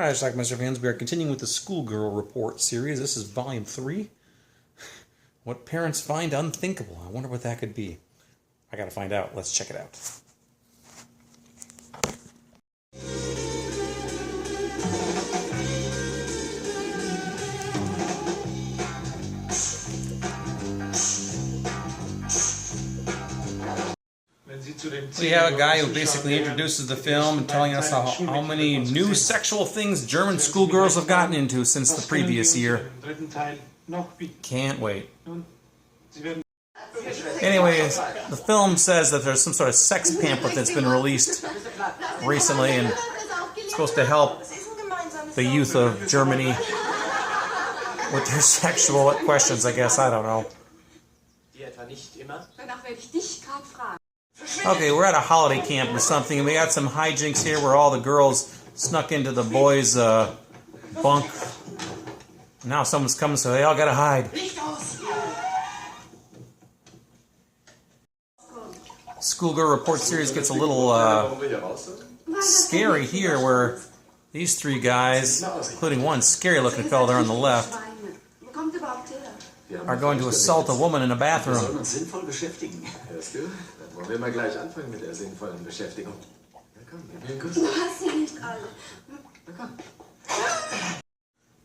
Alright, Schlockmeister fans, we are continuing with the Schoolgirl Report series. This is Volume 3. What parents find unthinkable. I wonder what that could be. I gotta find out. Let's check it out. We have a guy who basically introduces the film and telling us how many new sexual things German schoolgirls have gotten into since the previous year. Can't wait. Anyways, the film says that there's some sort of sex pamphlet that's been released recently and it's supposed to help the youth of Germany with their sexual questions, I guess. I don't know. Okay, we're at a holiday camp or something, and we got some hijinks here where all the girls snuck into the boys' bunk. Now someone's coming, so they all gotta hide. Schoolgirl Report series gets a little scary here, where these three guys, including one scary-looking fellow there on the left, are going to assault a woman in a bathroom. Wollen wir mal gleich anfangen mit der sinnvollen Beschäftigung? Na komm, gib mir einen Kuss. Du hast sie nicht alle. Na komm.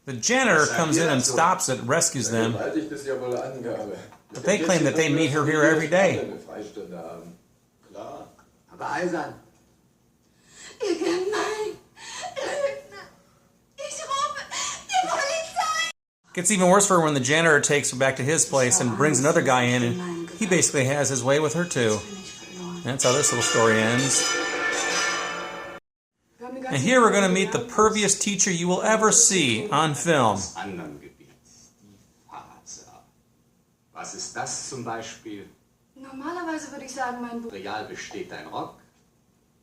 The janitor comes in and stops it, rescues them. But they claim that they meet her here every day. Klar, aber eisern. Ihr gemein. Lügner. Ich rufe die Polizei. Gets even worse for her when the janitor takes her back to his place and brings another guy in, and he basically has his way with her too. That's how this little story ends. And here we're going to meet the perviest teacher you will ever see on film. Was ist das zum Beispiel? Normalerweise würde ich sagen, mein Buch. Real besteht dein Rock?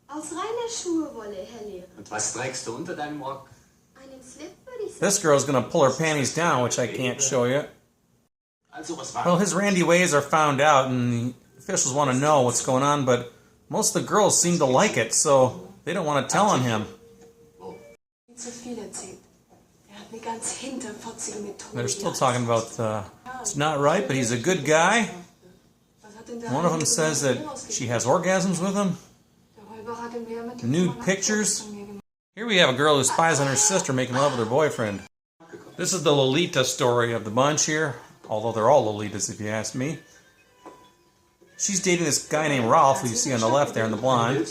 Aus reiner Schulwolle, Herr Lehrer. Und was trägst du unter deinem Rock? Einen Slip, würde ich sagen. This girl's going to pull her panties down, which I can't show you. Well, his randy ways are found out, and the officials want to know what's going on, but most of the girls seem to like it, so they don't want to tell on him. They're still talking about it's not right, but he's a good guy. One of them says that she has orgasms with him. Nude pictures. Here we have a girl who spies on her sister making love with her boyfriend. This is the Lolita story of the bunch here, although they're all Lolitas if you ask me. She's dating this guy named Ralph, who you see on the left there in the blonde.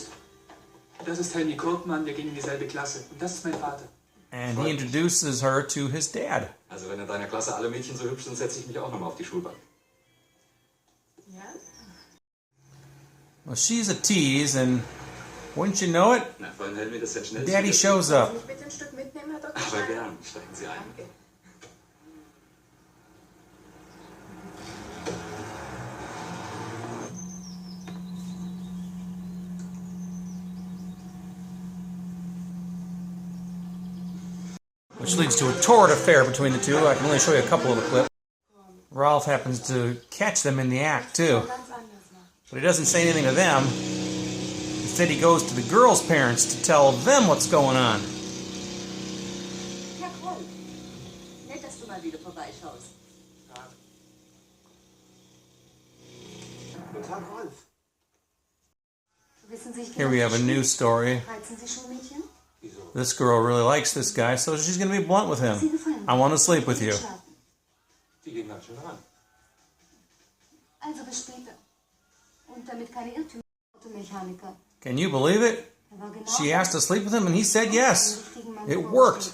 And he introduces her to his dad. Also wenn in deiner Klasse alle Mädchen so hübsch sind, setze ich mich auch nochmal auf die Schulbank. Well, she's a tease, and wouldn't you know it, Daddy shows up. Aber gern, steigen Sie ein. Which leads to a torrid affair between the two. I can only show you a couple of the clips. Ralph happens to catch them in the act, too. But he doesn't say anything to them. Instead, he goes to the girls' parents to tell them what's going on. Here we have a new story. This girl really likes this guy, so she's going to be blunt with him. I want to sleep with you. Can you believe it? She asked to sleep with him and he said yes. It worked.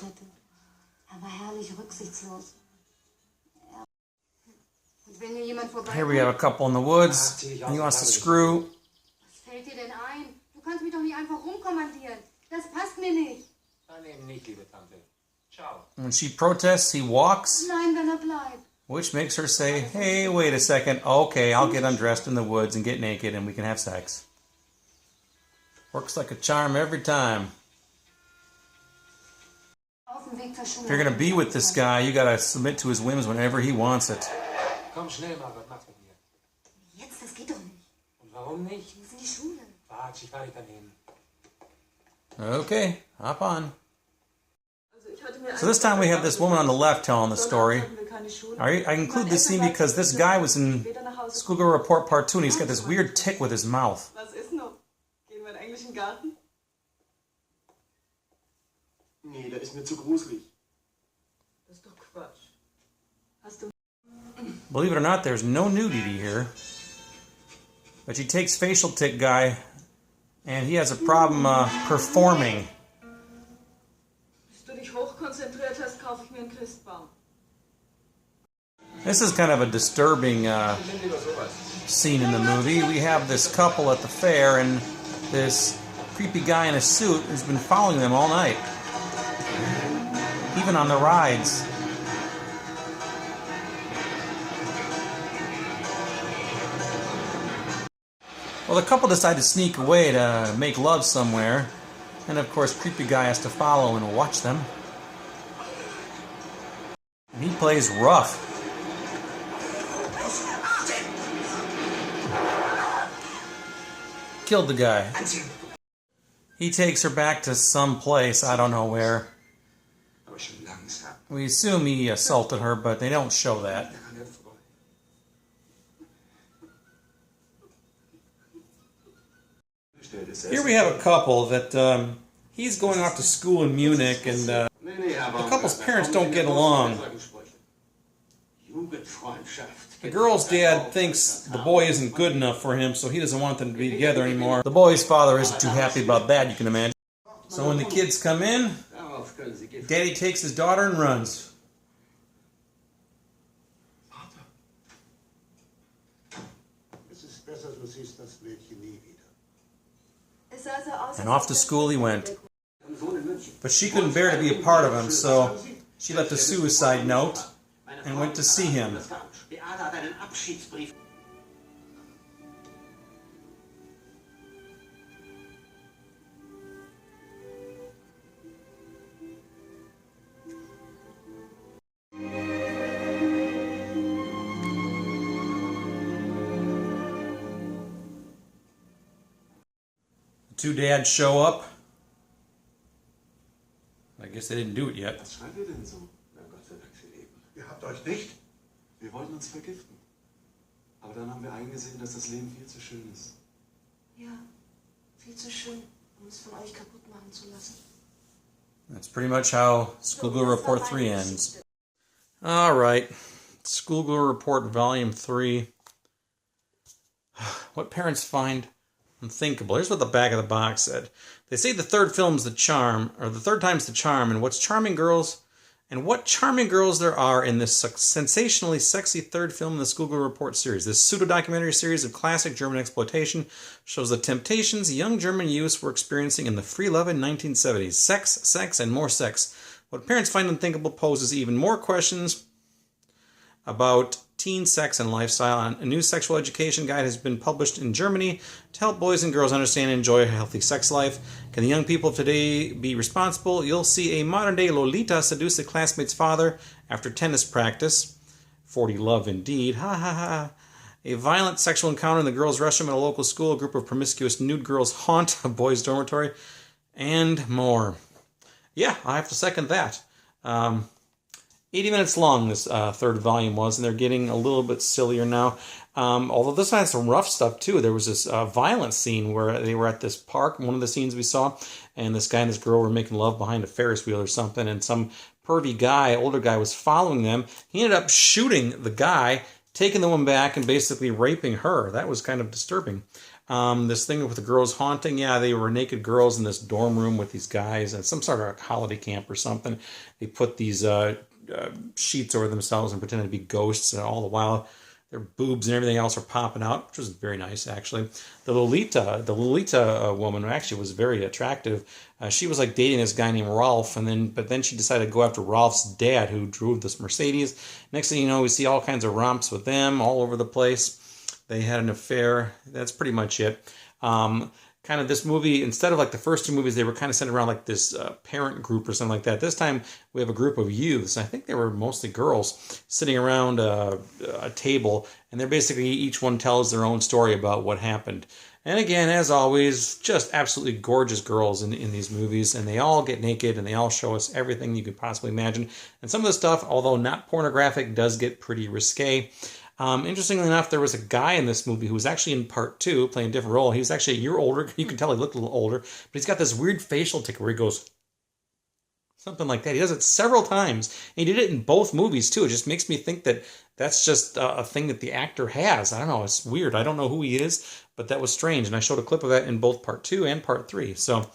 Here we have a couple in the woods. And he wants to screw. When she protests, he walks, which makes her say, hey, wait a second, okay, I'll get undressed in the woods and get naked and we can have sex. Works like a charm every time. If you're going to be with this guy, you got to submit to his whims whenever he wants it. Okay, hop on. So this time we have this woman on the left telling the story. I include this scene because this guy was in Schoolgirl Report Part 2 and he's got this weird tick with his mouth. Was ist noch? Gehen wir in den englischen Garten? Nee, der ist mir zu gruselig. Das ist doch Quatsch. Hast du... Believe it or not, there's no nudity here. But she takes facial tick guy and he has a problem performing. Bis du dich hochkonzentriert hast, kaufe ich mir einen Christbaum. This is kind of a disturbing scene in the movie. We have this couple at the fair and this creepy guy in a suit who's been following them all night. Even on the rides. Well, the couple decide to sneak away to make love somewhere. And of course, creepy guy has to follow and watch them. And he plays rough. Killed the guy. He takes her back to some place, I don't know where. We assume he assaulted her, but they don't show that. Here we have a couple that he's going off to school in Munich, and the couple's parents don't get along. The girl's dad thinks the boy isn't good enough for him, so he doesn't want them to be together anymore. The boy's father isn't too happy about that, you can imagine. So when the kids come in, Daddy takes his daughter and runs. And off to school he went. But she couldn't bear to be a part of him, so she left a suicide note and went to see him. The two dads show up. I guess they didn't do it yet. Was schreibt ihr denn so? Na Gott sei Dank, ihr Leben. Ihr habt euch nicht? Wir wollten uns vergiften. Aber dann haben wir eingesehen, dass das Leben viel zu schön ist. Ja, viel zu schön, um es von euch kaputt machen zu lassen. That's pretty much how Schoolgirl Report 3 ends. Alright, Schoolgirl Report Volume 3. What parents find unthinkable. Here's what the back of the box said. They say the third film's the charm, or the third time's the charm, and what charming girls there are in this sensationally sexy third film in the Schoolgirl Report series. This pseudo-documentary series of classic German exploitation shows the temptations young German youths were experiencing in the free love in 1970s. Sex, sex, and more sex. What parents find unthinkable poses even more questions about teen sex and lifestyle. A new sexual education guide has been published in Germany to help boys and girls understand and enjoy a healthy sex life. Can the young people of today be responsible? You'll see a modern-day Lolita seduce a classmate's father after tennis practice. 40 love indeed. Ha ha ha. A violent sexual encounter in the girls' restroom at a local school. A group of promiscuous nude girls haunt a boys' dormitory. And more. Yeah, I have to second that. 80 minutes long this third volume was, and they're getting a little bit sillier now. Although this one had some rough stuff too. There was this violent scene where they were at this park, one of the scenes we saw, and this guy and this girl were making love behind a Ferris wheel or something, and some pervy guy, older guy, was following them. He ended up shooting the guy, taking the woman back, and basically raping her. That was kind of disturbing. This thing with the girls haunting, yeah, they were naked girls in this dorm room with these guys at some sort of holiday camp or something. They put these sheets over themselves and pretended to be ghosts, and all the while their boobs and everything else are popping out, which was very nice, actually. The Lolita woman actually was very attractive. She was like dating this guy named Rolf, but then she decided to go after Rolf's dad, who drove this Mercedes. Next thing you know, we see all kinds of romps with them all over the place. They had an affair. That's pretty much it. kind of this movie, instead of like the first two movies, they were kind of centered around like this parent group or something like that. This time we have a group of youths. I think they were mostly girls sitting around a table, and they're basically, each one tells their own story about what happened. And again, as always, just absolutely gorgeous girls in these movies, and they all get naked, and they all show us everything you could possibly imagine. And some of the stuff, although not pornographic, does get pretty risque. Interestingly enough, there was a guy in this movie who was actually in part 2, playing a different role. He was actually a year older. You can tell he looked a little older, but he's got this weird facial tick where he goes something like that. He does it several times, and he did it in both movies too. It just makes me think that that's just a thing that the actor has. I don't know. It's weird. I don't know who he is, but that was strange. And I showed a clip of that in both part 2 and part 3. So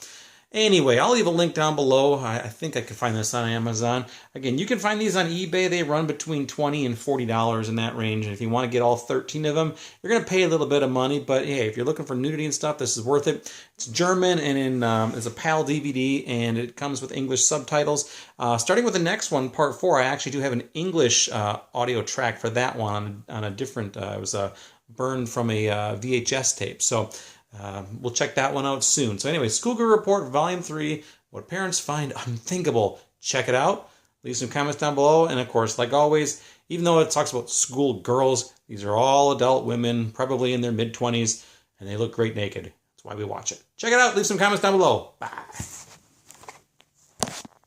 anyway, I'll leave a link down below. I think I can find this on Amazon. Again, you can find these on eBay. They run between $20 and $40 in that range. And if you want to get all 13 of them, you're going to pay a little bit of money. But hey, if you're looking for nudity and stuff, this is worth it. It's German, and it's a PAL DVD, and it comes with English subtitles. Starting with the next one, part 4, I actually do have an English audio track for that one on a different, it was burned from a VHS tape. So we'll check that one out soon. So anyway, Schoolgirl Report, Volume 3, What Parents Find Unthinkable. Check it out. Leave some comments down below. And of course, like always, even though it talks about schoolgirls, these are all adult women, probably in their mid-20s, and they look great naked. That's why we watch it. Check it out. Leave some comments down below. Bye.